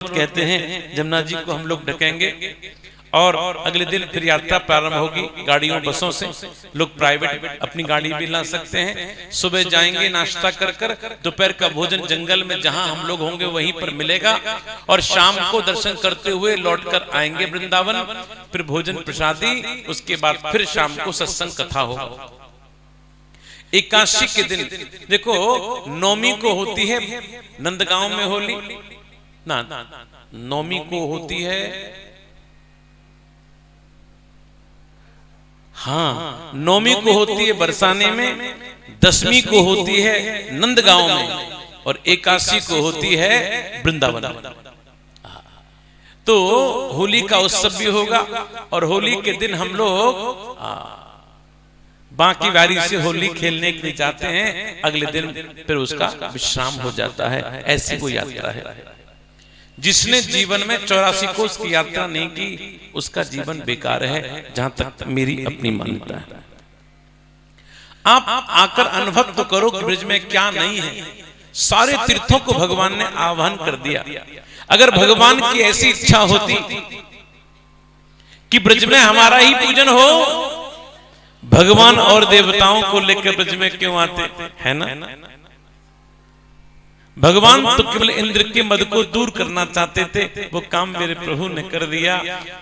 कहते हैं जमुना जी को हम लोग ढकेंगे और अगले दिन फिर यात्रा प्रारंभ होगी। गाड़ियों बसों से लोग प्राइवेट अपनी गाड़ी भी ला सकते हैं। सुबह जाएंगे नाश्ता कर कर, दोपहर का भोजन जंगल में जहां हम लोग होंगे वहीं पर मिलेगा और शाम को दर्शन करते हुए लौटकर आएंगे वृंदावन। फिर भोजन प्रसादी, उसके बाद फिर शाम को सत्संग कथा होगा। एकादशी के दिन देखो, नौमी को होती है नंदगांव में होली ना, नौमी को होती है, हाँ नौमी को होती है बरसाने में, दसवीं को होती है नंदगांव में और एकादशी को होती है वृंदावन में। तो होली का उत्सव भी होगा और होली के दिन हम लोग बाकी बारी से होली खेलने के लिए जाते हैं। अगले दिन फिर उसका विश्राम हो जाता है। ऐसी वो यात्रा है। जिसने जीवन में 84 कोस की यात्रा नहीं की उसका जीवन बेकार है, जहां तक मेरी अपनी मान्यता है। आप आकर अनुभव तो करो कि ब्रज में क्या नहीं है। सारे तीर्थों को भगवान ने आह्वान कर दिया। अगर भगवान की ऐसी इच्छा होती कि ब्रज में हमारा ही पूजन हो, भगवान और देवताओं को लेकर ब्रज में क्यों आते, है ना? भगवान तो केवल इंद्र के मद को दूर करना चाहते थे, वो काम मेरे प्रभु ने कर दिया।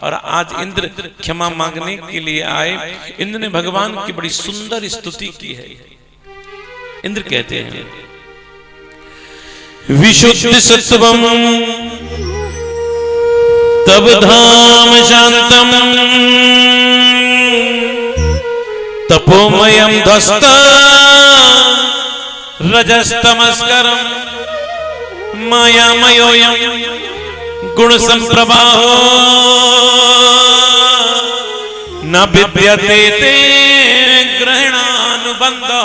और आज इंद्र क्षमा मांगने के लिए आए। इंद्र ने भगवान की बड़ी सुंदर स्तुति की है। इंद्र कहते हैं, विशुद्ध सत्वम तब धाम शांतम तपोमयम ध्वस्त रजस्तमस्करम मायामयोयम गुण संप्रवाहो न विद्यते ते ग्रहणानुबंधो।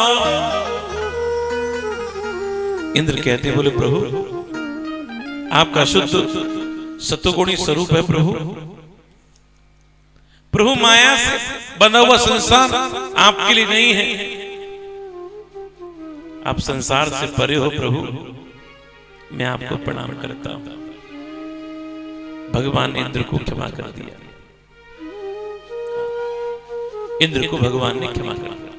इंद्र कहते बोले, प्रभु आपका शुद्ध सत्वगुणी स्वरूप है। प्रभु माया से बना हुआ संसार आपके लिए नहीं है। आप संसार से परे हो प्रभु, मैं आपको प्रणाम करता हूं। भगवान ने इंद्र को क्षमा कर दिया। इंद्र को भगवान ने क्षमा कर दिया।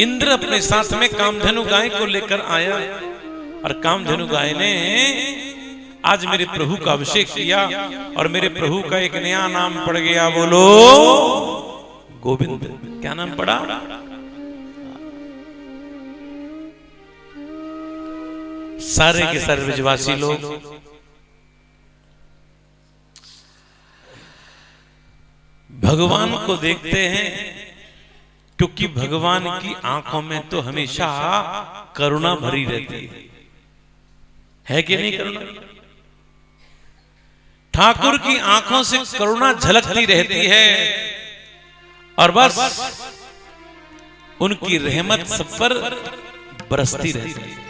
इंद्र अपने साथ में कामधेनु गाय को लेकर आया और कामधेनु गाय ने आज मेरे प्रभु का अभिषेक किया और मेरे प्रभु का एक नया नाम पड़ गया। बोलो गोविंद। क्या नाम पड़ा? सारे के सारे ब्रजवासी लोग भगवान को देखते हैं, क्योंकि भगवान की आंखों में तो हमेशा करुणा भरी रहती है कि नहीं? करुणा ठाकुर की आंखों से करुणा झलकती रहती है और बस उनकी रहमत सब पर बरसती रहती है।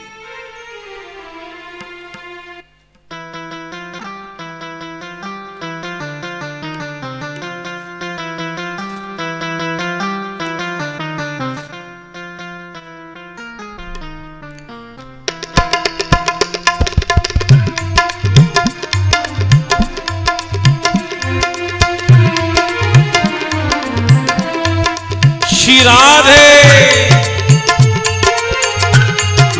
राधे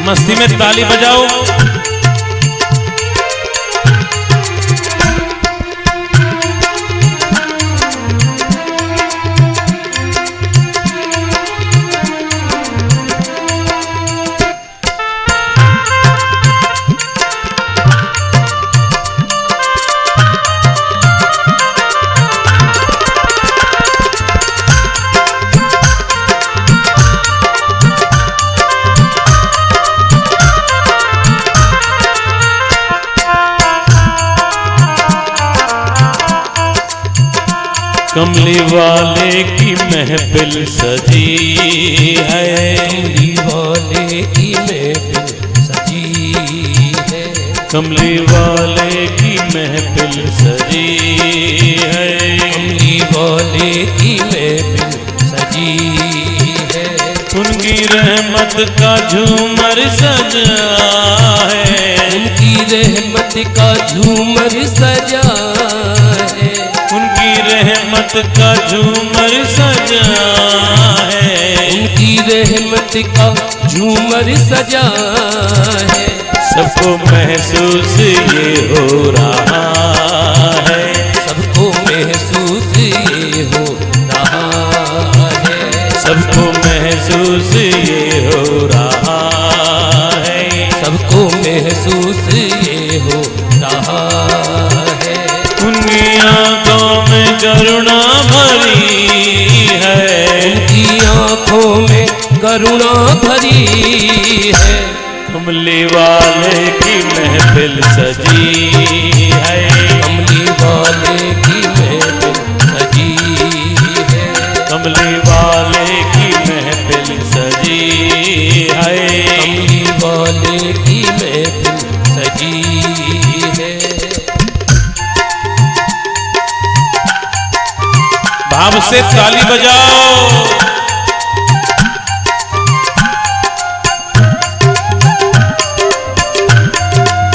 मस्ती में ताली बजाओ। कमली वाले की महफिल सजी है, कमली वाले की महफिल सजी है, कमली वाले की महफिल सजी है, कमली वाले की महफिल सजी है। उनकी रहमत का झूमर सजा है, उनकी रहमत का झूमर सजा है, उनकी रहमत का झूमर सजा है, उनकी रहमत का झूमर सजा है। सबको महसूस ये हो रहा है, सबको महसूस ये हो रहा है, सबको महसूस ये हो रहा है, सबको महसूस ये हो रहा है। उनकी आंखों में करुणा भरी है, उनकी आंखों में करुणा भरी है। कमली वाले की महफिल सजी है, कमली वाले की महफिल सजी है, कमली वाले की महफिल सजी है, कमली वाले की महफिल सजी है। भाव से ताली बजाओ।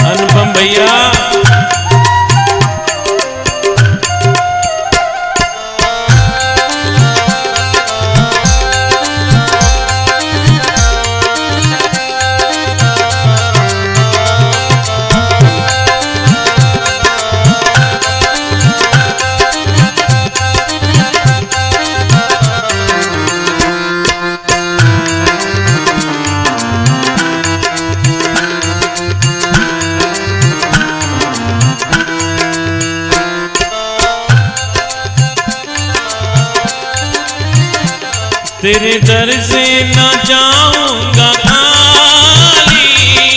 अनुपम भैया तेरे दर से न जाऊंगा खाली,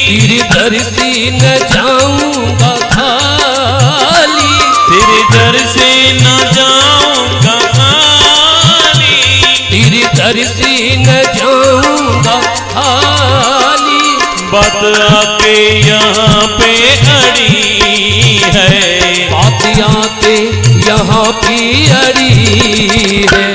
तेरे दर से न जाऊंगा खाली, तेरे दर से न जाऊंगा खाली, तेरे दर से न जाऊंगा खाली। बात आके यहाँ पे अड़ी है, बात आके यहाँ पे अड़ी है।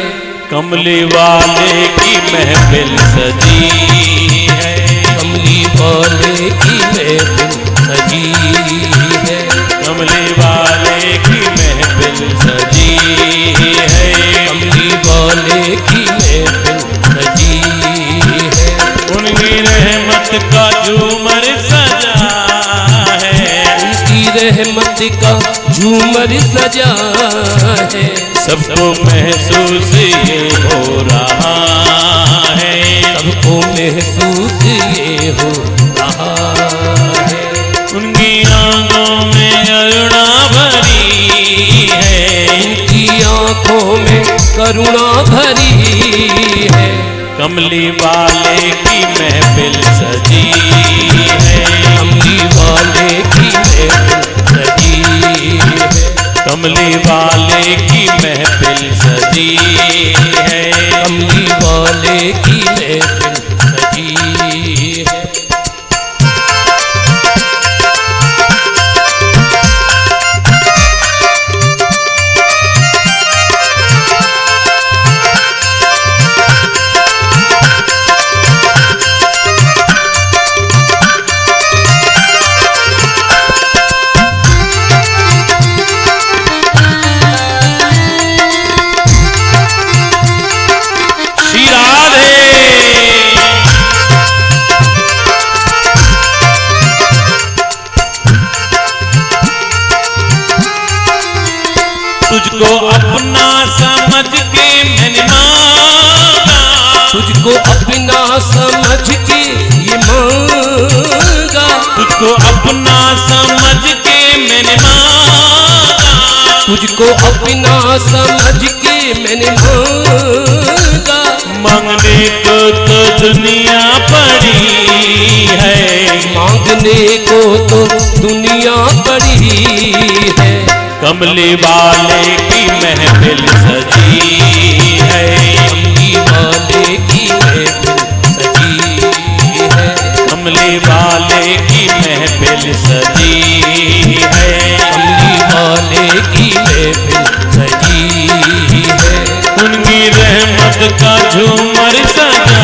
कमली वाले की महफिल सजी है, कमली वाले की महफिल सजी है, कमली वाले की महफिल सजी है, कमली वाले की महफिल सजी है। उनकी रहमत का झूमर सजा है, उनकी रहमत का झूमर सजा है। सबको महसूस ये हो रहा है, सबको महसूस ये हो रहा है। उनकी आंखों में करुणा भरी है, उनकी आंखों में करुणा भरी है। कमली वाले की महफिल सजी है, कमली वाले की महफिल सजी है, कमली वाले की महफिल सजी है, कमली वाले की महफिल सजी है। तुझको अपना समझ के मैंने मांगा, तुझको अपना समझ के ये मांगा, तुझको अपना समझ के मैंने मांगा, तुझको अपना समझ के मैंने मांगा। मांगने को तो दुनिया पड़ी है, मांगने को तो दुनिया पड़ी है। कमली वाले की महफिल सजी है, कमली वाले की महफिल सजी है, कमली वाले की महफिल सजी है, कमली वाले की महफिल सजी है। उनकी रहमत का झूमर सजा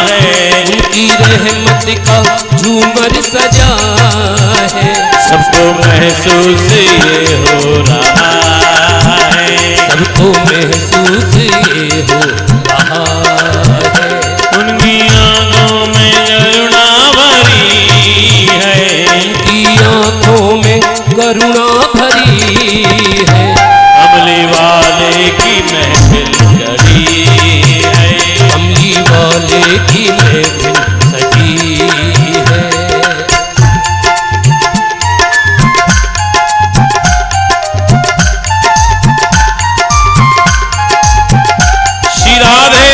है, उनकी रहमत का झूमर सजा महसूस ये हो रहा है, सबको महसूस ये हो रहा है। उनकी आंखों में करुणा भरी है, उनकी आंखों में करुणा भरी है। कमली वाले की महफिल सजी है, कमली वाले की महफिल सजी है। श्री राधे।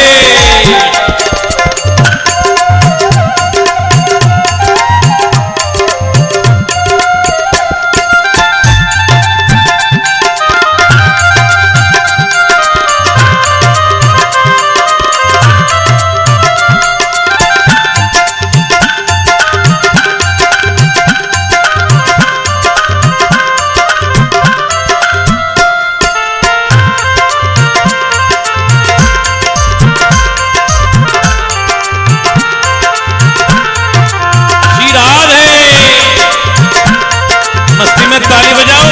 मस्ती में ताली बजाओ।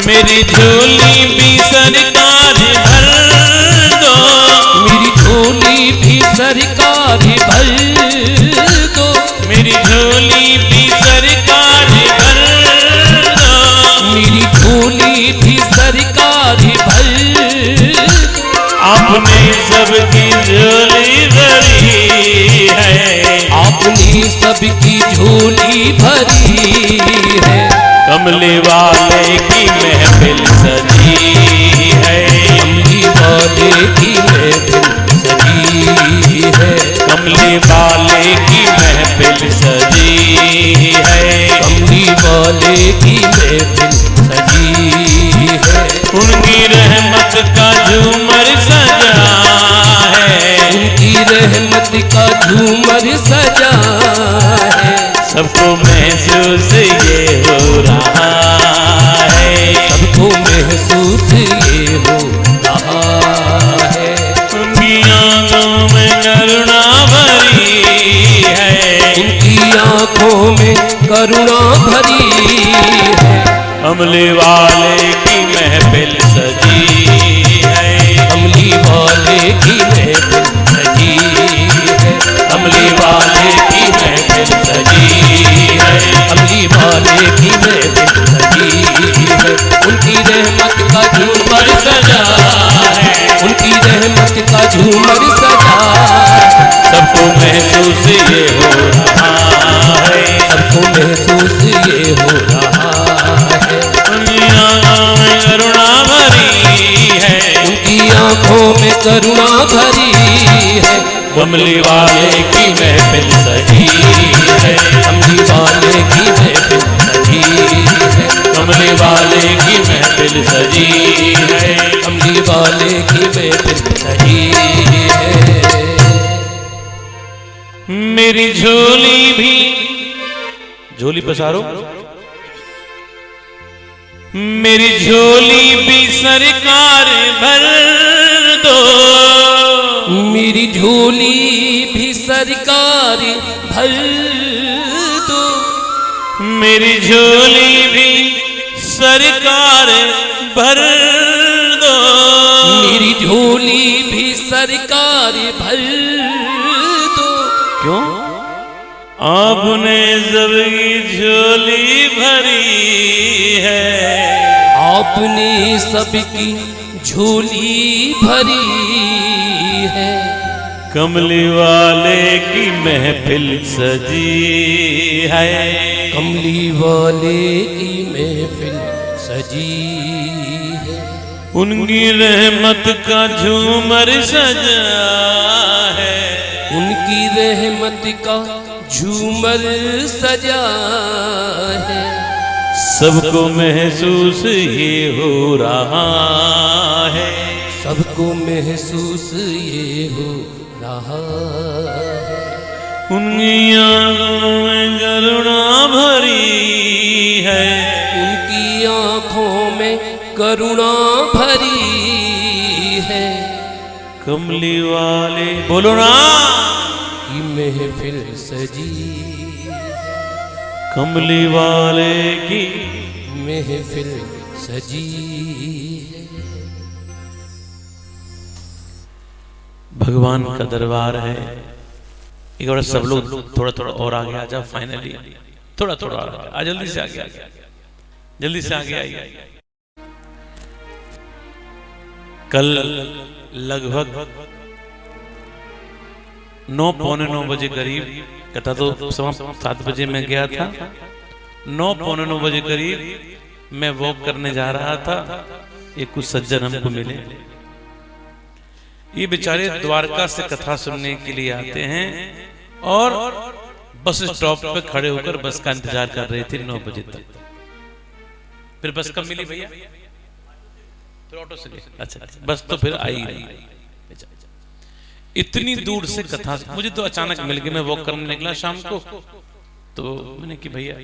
मेरी झोली भी सरकार भर दो, मेरी झोली भी सरकार भर दो, मेरी झोली भी सरकार भर दो, मेरी झोली भी सरकार भर दो। आपने सबकी झोली भरी है, आपने सबकी झोली भरी है। कमली वाले की महफिल सजी है, कमली वाले की महफिल सजी है। कमली वाले की महफिल सजी है, कमली वाले की महफिल सजी है। उनकी रहमत का झूमर सजा है, उनकी रहमत का झूमर सजा है। सबको महसूस ये हो रहा है, सबको महसूस ये हो रहा है। उनकी आंखों में करुणा भरी है, उनकी आंखों में करुणा भरी है। कमली वाले की महफिल सजी है, कमली वाले की महफिल सजी है। कमली वाले की महफिल सजी है, कमली वाले की महफिल सजी है। उनकी रहमत का झूमर सजा है। उनकी रहमत का झूमर सजा है। सबको महसूस ये हो रहा है, सबको महसूस ये हो रहा है। उनकी आंखों में करुणा भरी है, उनकी आंखों में करुणा भरी है। कमली वाले की महफिल सजी है, कमली वाले की महफिल सजी है। कमली वाले की महफिल सजी है, कमली वाले की महफिल सजी है। मेरी झोली भी, झोली पसारो, मेरी झोली भी सरकार भर दो, मेरी झोली भी सरकार भर दो, मेरी झोली भी सरकार भर दो, मेरी झोली भी सरकार भर दो। क्यों? आपने सबकी झोली भरी है, आपने सबकी झोली भरी है। कमली वाले की महफिल सजी है, कमली वाले की महफिल सजी है। उनकी रहमत का झूमर सजा है, उनकी रहमत का झूमर सजा है। सबको महसूस ये हो रहा है, सबको महसूस ये हो रहा है। उनकी आंखों में करुणा भरी है, उनकी आंखों में करुणा भरी है। कमली वाले बोलो ना की महफिल सजी, कमली वाले की महफिल सजी। भगवान का दरबार है। एक बार सब लोग थोड़ा थोड़ा और आगे आ जाओ। फाइनली थोड़ा थोड़ा आ, जल्दी से आगे, जल्दी से आगे आइए। कल लगभग 9 पौने 9 बजे करीब, कथा तो 7 बजे मैं गया था, 9 पौने 9 बजे करीब मैं वॉक करने जा रहा था। ये कुछ सज्जन हमको मिले। ये बेचारे द्वारका से कथा सुनने के लिए आते हैं और बस स्टॉप पे खड़े होकर बस का इंतजार कर रहे थे 9 बजे तक। फिर बस कब मिली भैया? फिर ऑटो से गए। अच्छा, बस तो फिर आई नहीं। इतनी दूर से कथा मुझे तो अचानक मिल गई। मैं वॉक करने निकला शाम को, तो मैंने कि भैया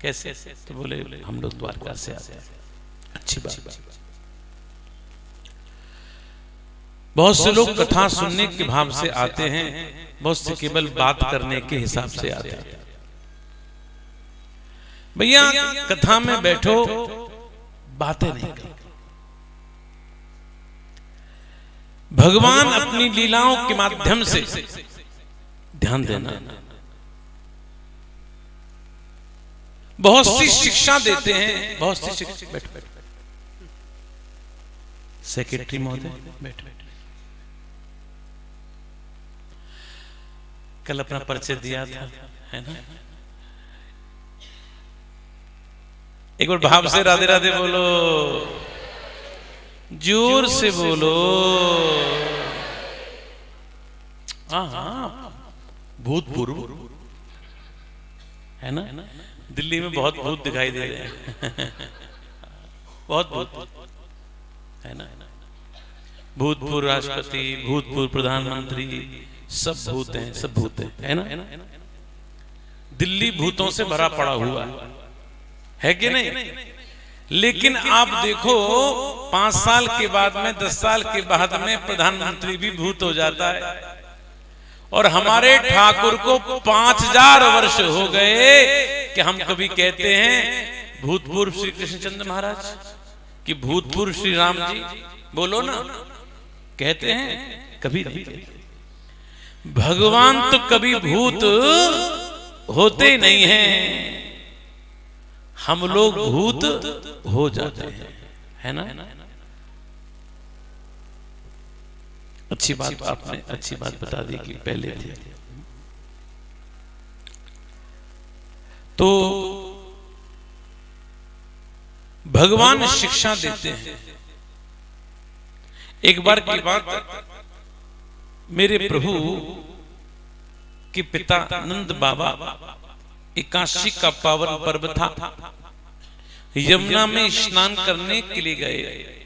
कैसे? तो बोले हम लोग द्वारका से आते हैं। अच्छी बात। बहुत से लोग कथा सुनने के भाव से आते हैं, बहुत से केवल बात करने के हिसाब से आते हैं। भैया कथा में बैठो, बातें नहीं करो। भगवान अपनी लीलाओं के माध्यम से ध्यान देना, बहुत सी शिक्षा देते हैं, बहुत सी शिक्षा। बैठ सेक्रेटरी महोदय बैठ। कल अपना परिचय दिया था, है ना? एक बार भाव से राधे राधे बोलो, जोर से बोलो। हाँ, भूतपूर्व है ना? दिल्ली में बहुत भूत दिखाई दे रहे हैं। बहुत भूत है ना? भूतपूर्व राष्ट्रपति, भूतपूर्व प्रधानमंत्री, सब भूत हैं, सब भूत हैं, है ना? दिल्ली भूतों से भरा पड़ा हुआ है कि नहीं? लेकिन आप देखो 5 साल के बाद में, 10 साल के बाद में प्रधानमंत्री भी भूत हो जाता है। और हमारे ठाकुर को 5000 वर्ष हो गए कि हम कभी कहते हैं भूतपूर्व श्री कृष्णचंद्र महाराज कि भूतपूर्व श्री राम जी, बोलो ना, कहते हैं? कभी नहीं कहते। भगवान तो कभी भूत होते नहीं हैं, हम लोग भूत हो जाते हैं, है ना? अच्छी बात आपने अच्छी बात बता दी कि पहले थे। तो भगवान शिक्षा देते हैं। एक बार की बात, मेरे प्रभु के पिता नंद बाबा एकादशी का पावन पर्व था, यमुना में स्नान करने के लिए गए।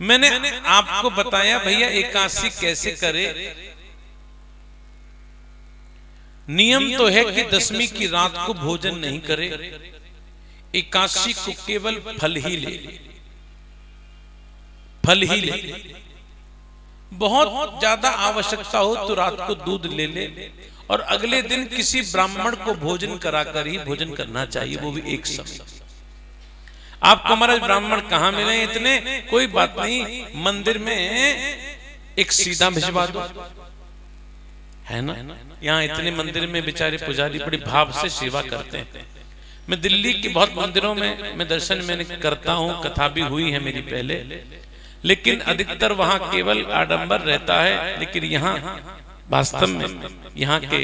मैंने आपको बताया भैया एकादशी कैसे करे। नियम तो है कि 10वीं की रात को भोजन नहीं करे, एकादशी को केवल फल ही ले, फल ही ले। बहुत ज्यादा आवश्यकता हो तो रात को दूध ले ले, और अगले दिन किसी ब्राह्मण को भोजन कराकर ही भोजन करना चाहिए, वो भी एक समय। आपको महाराज ब्राह्मण कहाँ मिले इतने? कोई बात नहीं, मंदिर में एक सीधा भिजवा दो, है ना? यहाँ इतने मंदिर में बेचारे पुजारी बड़ी भाव से सेवा करते हैं। मैं दिल्ली के बहुत मंदिरों में मैं दर्शन मैंने करता हूँ, कथा भी हुई है मेरी पहले, लेकिन अधिकतर वहां केवल आडंबर रहता है। लेकिन यहाँ वास्तव में यहाँ के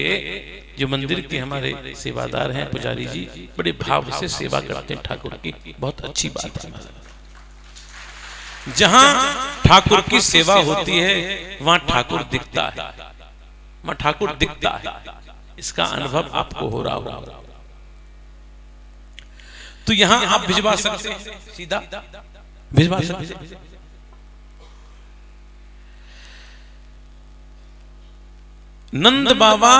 जो मंदिर के हमारे सेवादार हैं, पुजारी जी, बड़े भाव से सेवा करते हैं ठाकुर की। बहुत अच्छी बात है। जहां ठाकुर की सेवा होती है वहां ठाकुर दिखता है, वहां ठाकुर दिखता है। इसका अनुभव आपको हो रहा होगा। तो यहां आप भिजवा सकते हैं, सीधा भिजवा सकते हैं। नंद बाबा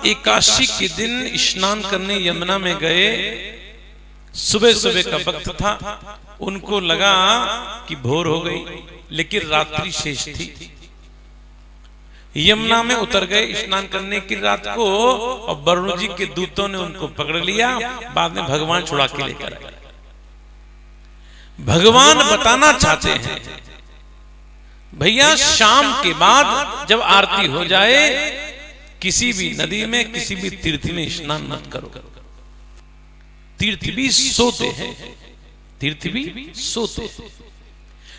एकादशी के दिन स्नान करने यमुना में गए। सुबह सुबह का वक्त था, उनको लगा कि भोर हो गई, लेकिन रात्रि शेष थी। यमुना में उतर गए स्नान करने की रात को, और वरुण जी के दूतों ने उनको पकड़ लिया। बाद में भगवान छुड़ा के लेकर आए। भगवान बताना चाहते हैं भैया, शाम के बाद जब आरती हो जाए, किसी भी नदी में, किसी भी तीर्थ में स्नान मत करो। तीर्थ भी सोते हैं, तीर्थ भी सोते हैं।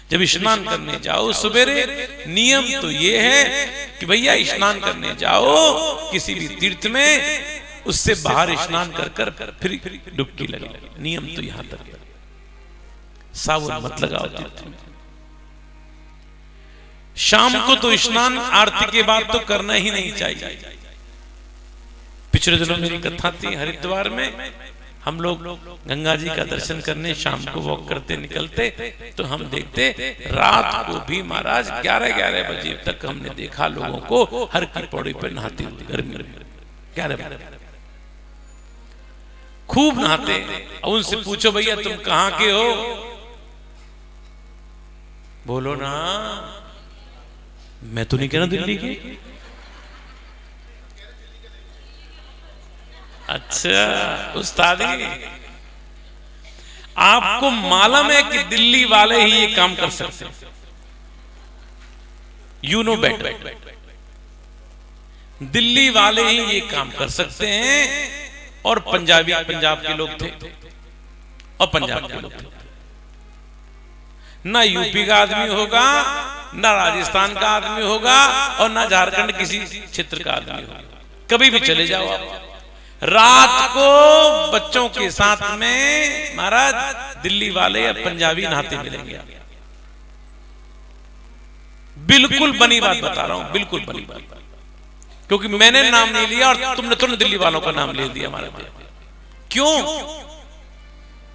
जब स्नान करने जाओ सवेरे, नियम तो ये है कि भैया स्नान करने जाओ किसी भी तीर्थ में, उससे बाहर स्नान कर कर फिर डुबकी लगा। नियम तो यहां तक है, साबुन मत लगाओ तीर्थ में। शाम को तो स्नान आरती के बाद तो करना ही नहीं चाहिए। पिछले दिनों मेरी कथा थी हरिद्वार में, हम लोग गंगा जी का दर्शन करने शाम को वॉक करते निकलते, तो हम देखते रात को भी महाराज 11-11 बजे तक हमने देखा लोगों को हर की पौड़ी पर नहाते हुए, गर्मी में 11 बजे खूब नहाते। और उनसे पूछो भैया तुम कहां के हो, बोलो ना। मैं तो नहीं कह रहा दिल्ली की। अच्छा उस्तादी, आपको मालूम है कि दिल्ली वाले ही ये काम कर सकते हैं। यू नो बेटर, दिल्ली वाले ही ये काम कर सकते हैं। और पंजाब के लोग थे, और पंजाब के लोग थे। ना यूपी का आदमी होगा, ना राजस्थान का आदमी होगा, और ना झारखंड किसी क्षेत्र का आदमी होगा। कभी भी चले जाओ आप, रात को बच्चों के साथ में महाराज दिल्ली वाले या पंजाबी नहाते मिलेंगे। बिल्कुल बनी बात बता रहा हूं, बिल्कुल बनी बात, क्योंकि मैंने नाम नहीं लिया और तुमने दिल्ली वालों का नाम ले दिया हमारे पे। क्यों?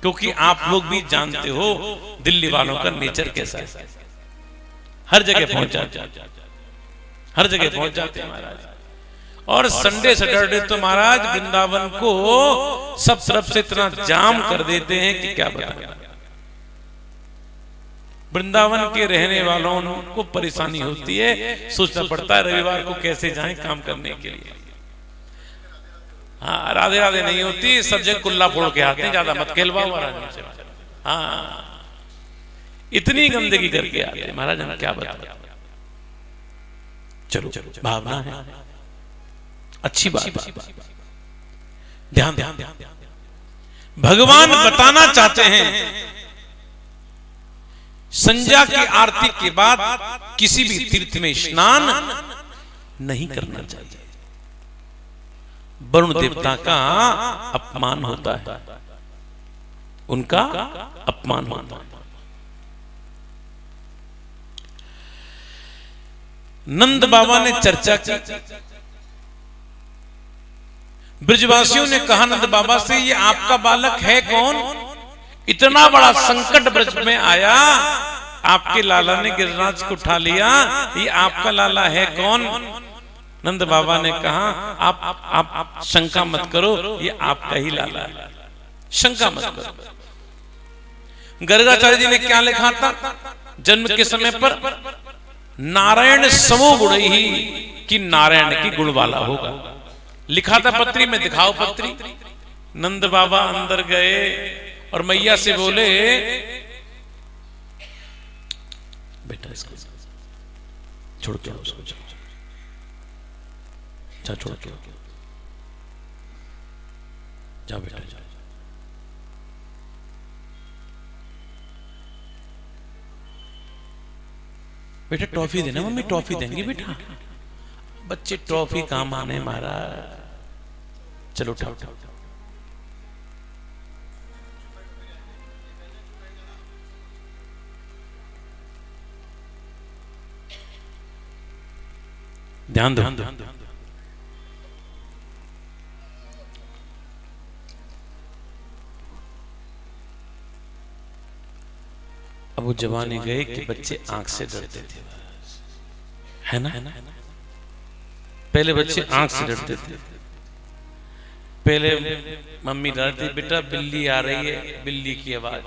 क्योंकि आप लोग भी जानते हो दिल्ली वालों का नेचर कैसा है। हर जगह पहुंच जाते, हर जगह पहुंच जाते हैं महाराज। और संडे सैटरडे तो महाराज वृंदावन को सब तरफ से इतना जाम कर देते हैं कि क्या बताएं। वृंदावन के रहने वालों को परेशानी होती है, सोचना पड़ता है रविवार को कैसे जाएं काम करने के लिए। हाँ, राधे राधे नहीं होती, सब जगह कुल्ला फोड़ के आते हैं, ज्यादा मत खेलवाओ महाराज। हाँ, इतनी गंदगी करके आते हैं महाराज, हम क्या बताएं। चलो भावना है, अच्छी बात, ध्यान। भगवान बताना चाहते हैं संध्या की आरती के बाद किसी भी तीर्थ में स्नान नहीं करना चाहिए। वरुण देवता का अपमान होता है, उनका अपमान होता है। नंद बाबा ने चर्चा की, ब्रजवासियों ने कहा नंद बाबा से, ये आपका बालक है कौन? इतना बड़ा संकट ब्रज में आया, आपके लाला ने गिरिराज को उठा लिया, ये आपका लाला है कौन? नंद बाबा ने कहा आप शंका मत करो, ये आपका ही लाला है, शंका मत करो। गर्गाचार्य जी ने क्या लिखा था जन्म के समय पर? नारायण समो गुण ही, कि नारायण की गुण वाला होगा, लिखा था पत्री में। दिखाओ पत्री। नंद बाबा अंदर गए और मैया से बोले, बेटा इसको छोड़ के आओ, उसको जा, छोड़ के जा बेटा, जा। बेटा टॉफी देना, मम्मी टॉफी देंगी बेटा। बच्चे टॉफी काम आने महाराज। चलो उठाओ, ध्यान दो। अब वो जवानी गए कि बच्चे आंख से डरते थे, है ना? पहले बच्चे आंख से डरते थे। पहले मम्मी डरती, बेटा बिल्ली आ रही है, बिल्ली की आवाज।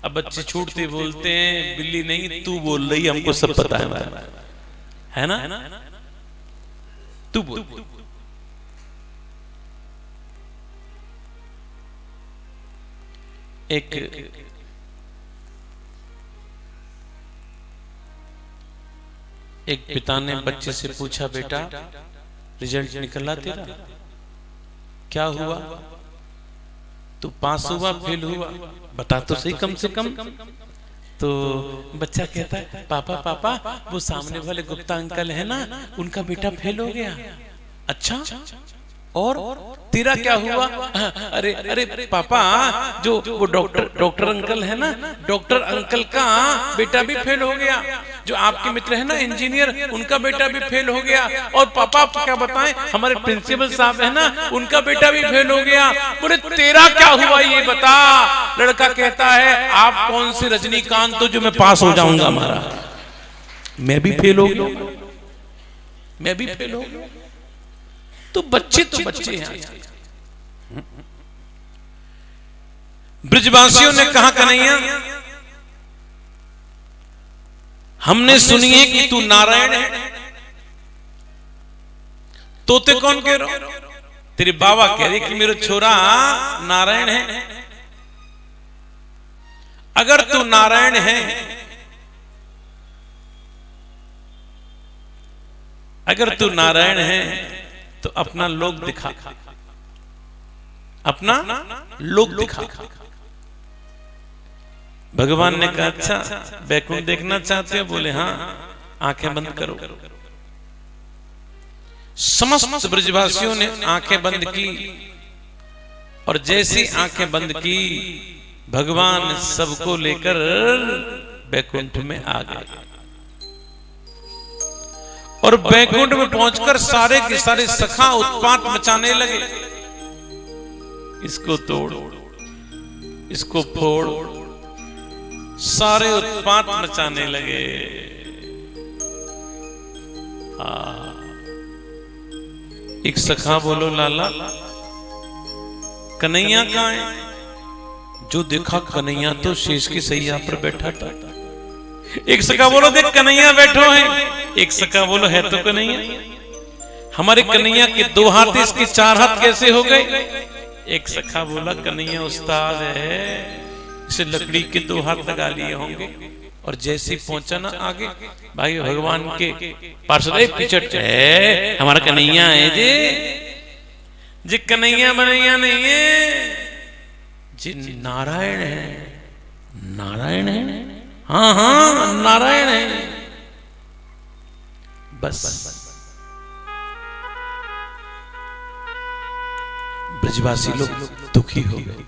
अब बच्चे छूटते बोलते हैं बिल्ली नहीं तू बोल रही, हमको सब पता है ना, तू बोल। एक पिता ने बच्चे से पूछा, बेटा रिजल्ट निकला तेरा, क्या हुआ? तू पास हुआ फेल हुआ, बता तो सही कम से कम। तो बच्चा कहता है, पापा पापा वो सामने वाले गुप्ता अंकल है ना, उनका बेटा फेल हो गया। अच्छा, और तेरा क्या हुआ? अरे अरे पापा जो वो डॉक्टर अंकल है ना, डॉक्टर अंकल का बेटा भी फेल हो गया। जो आपके मित्र है ना इंजीनियर, उनका बेटा भी फेल हो गया। और पापा आप क्या बताएं, हमारे प्रिंसिपल साहब है ना, उनका बेटा भी फेल हो गया। बोले तेरा क्या हुआ ये बता। लड़का कहता है, आप कौन सी रजनीकांत तो जो मैं पास हो जाऊंगा महाराज, मैं भी फेल हो गया, मैं भी फेल हो गया। तो बच्चे हैं। ब्रजवासियों ने कहा, कन्हैया हमने सुनी है कि तू नारायण है। तोते कौन कह रहे हो? तेरे बाबा कह रहे कि मेरा छोरा नारायण है। अगर तू नारायण है, अगर तू नारायण है तो अपना लोक दिखा, अपना लोक दिखा। भगवान ने कहा, अच्छा बैकुंठ देखना चाहते हो? बोले हाँ, आंखें बंद करो। समस्त ब्रजवासियों ने आंखें बंद की, और जैसी आंखें बंद की भगवान सबको लेकर बैकुंठ में आ गए। और बैकुंठ में पहुंचकर सारे के सारे सखा उत्पात मचाने लगे, इसको तोड़, इसको फोड़, सारे उत्पात मचाने लगे। एक सखा बोलो, लाला कन्हैया कहाँ है? जो देखा कन्हैया तो शेष की सैया पर बैठा था। एक सखा बोलो, देख कन्हैया बैठो है। एक सखा बोलो, है तो कन्हैया। हमारे कन्हैया के 2 हाथ, इसके 4 हाथ कैसे हो गए? एक सखा बोला, कन्हैया उस्ताद है, इसे लकड़ी के 2 हाथ लगा लिए होंगे। और जैसे ही पहुंचा ना आगे, भाई भगवान के पार्षद पीछे है, हमारा कन्हैया है जी कन्हैया बनैया नहीं है जी, नारायण है, नारायण है, हाँ हाँ नारायण है। बस ब्रजवासी लोग दुखी हो गए।